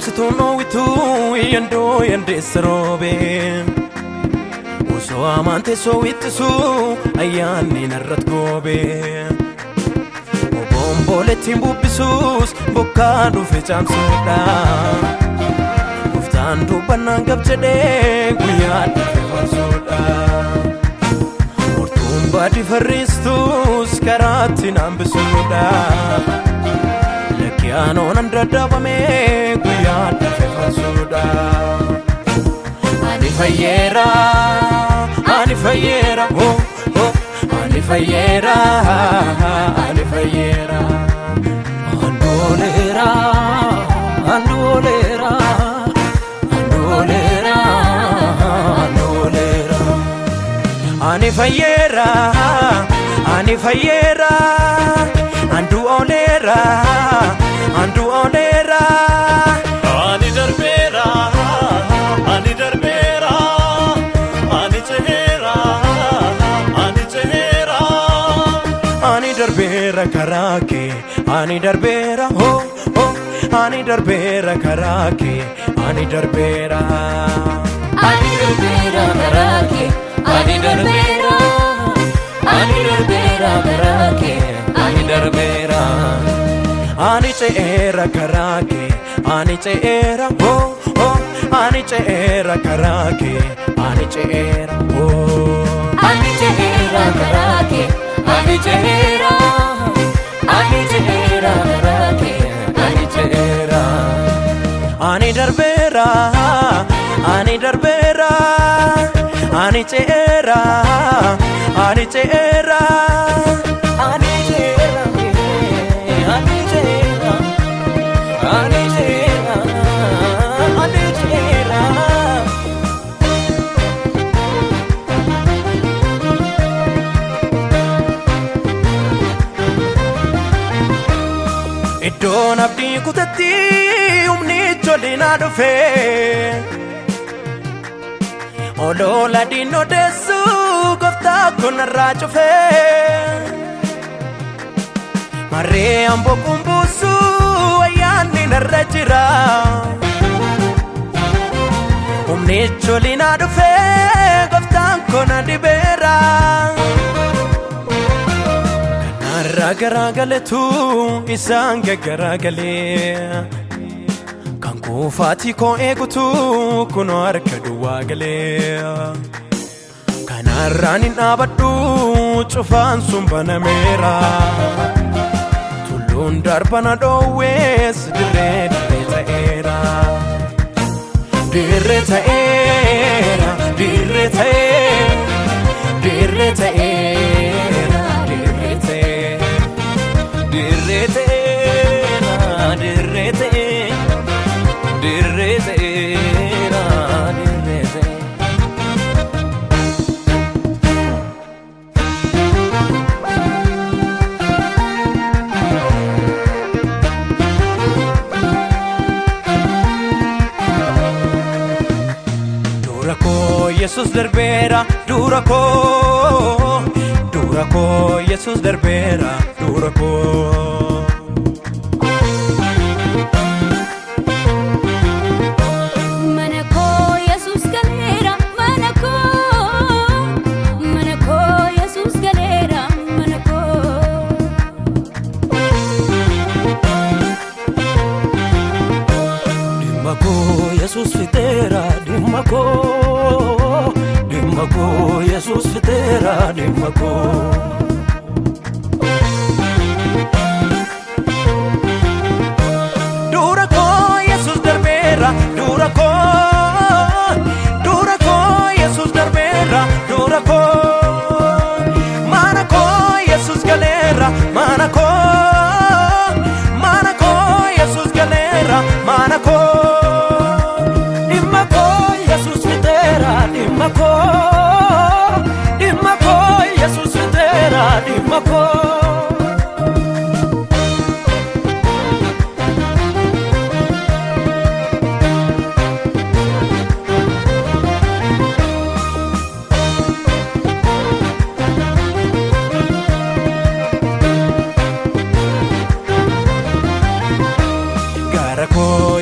Dhaamsituu noowituu yandoo yandeessa roobee osoo amante soo ittisuu ayyaanni narratti goobee obombolettiin bubbisuus bokkaa dhufe caamsuudha Gooftaan dubbannaan gab jedhee guyyaa dhufe farsuudha Hortuun baadii farristuus karaatti naambisuudha Lekkiyaanoon andaddaabamee guyyaa dhufe farsuudha Ani fayyeera Ani fayyeera oh oh Ani fayyeera Ani fayyeera Andolera Andolera Andolera Andolera Ani fayyeera Ani fayyeera Andolera Andolera Ani darbera Ani darbera Ani cehera Ani cehera Ani darbera karake Ani darbera oh oh Ani darbera karake Ani darbera Ani darbera karake Ani darbera Ani darbera karake Ani darbera Ani ceera karake Ani ceera oh oh Ani ceera karake Ani ceera oh Ani cehera karake Ani cehera Ani cehera karake Ani cehera Ani darbera Ani darbera Ani ceera Ani ceera Ani ceera Ani ceera Ani ceera Ani ceera Iddoon abdii kutatti humni ijoollinaa dhufee Olola diinoo deessuu gooftaa kunarraa cufee Marree amboo kumbuusuu ayyaanni narra jira Humni ijoollinaa dhufee gooftaan kuna dhibeera Kanarraa garaagaletu isaan gaggaraagalee Kan kuufaatii koo eegutu kunoo harka duwwaa galee Kanarraan hin dhaabadhu cufaan sun banameera Tulluun darbana dhoowwees dirree ta'eera Dirree ta'eera Dirree ta'eera Dirree ta'eera Dirree ta'eera Dirree ta'eera Dirree ta'eera Dirree ta'eera Dirree ta'eera Dura koo Yesus darbeera dura koo Yesus darbeera dura koo Manako Yesus galera Manako Yesus galera Manako Dimako Yesus fitera Dimako Yesus fitera Dimako Dura ko Yesus darbera Dura ko Yesus darbera Dura ko Manako Yesus galera Manako Yesus galera Manako Dimako Yesus fitera Dimako Yesus fitera Dimako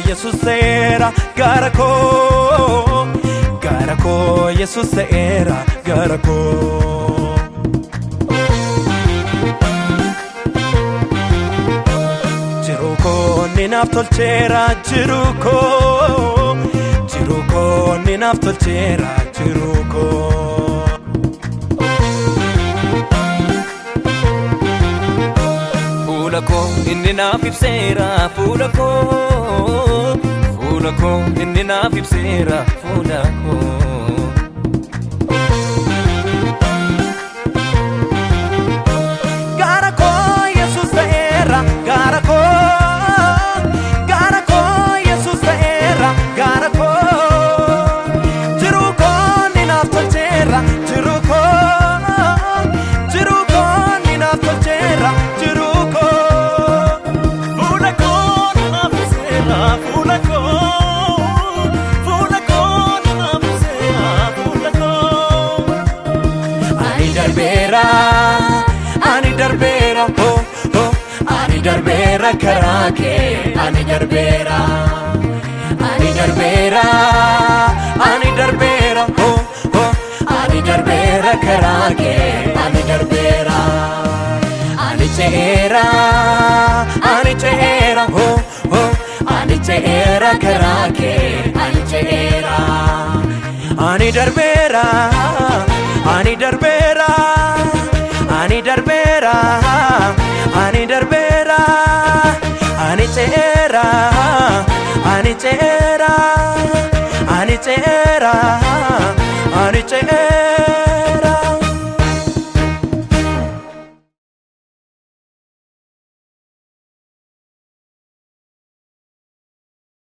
Yesus gara koo Yesus ta'eera gara koo. Jiruu koo ni naaf tolcheera jiruu koo ni naaf tolcheera jiruu koo. Fuula koo inni naaf ibseera fuula koo inni naaf ibseera fuula koo. Gara koo Yesus ta'eera gara koo Yesus ta'eera gara koo. Jiruu koo ni naaf tolcheera jiruu koo ni naaf tolcheera jiruu koo. Fuula koo ni naaf ibseera fuula koo ni naaf ibseera fuula koo. Ani darbeera oh oh ani darbeera karaa kee ani darbeera oh oh ani darbeera karaa kee ani darbeera. Ani ce'eera oh oh ani ce'eera karaa kee ani ce'eera. Ani darbeera ani ce'eera ani ce'eera ani ce'eera.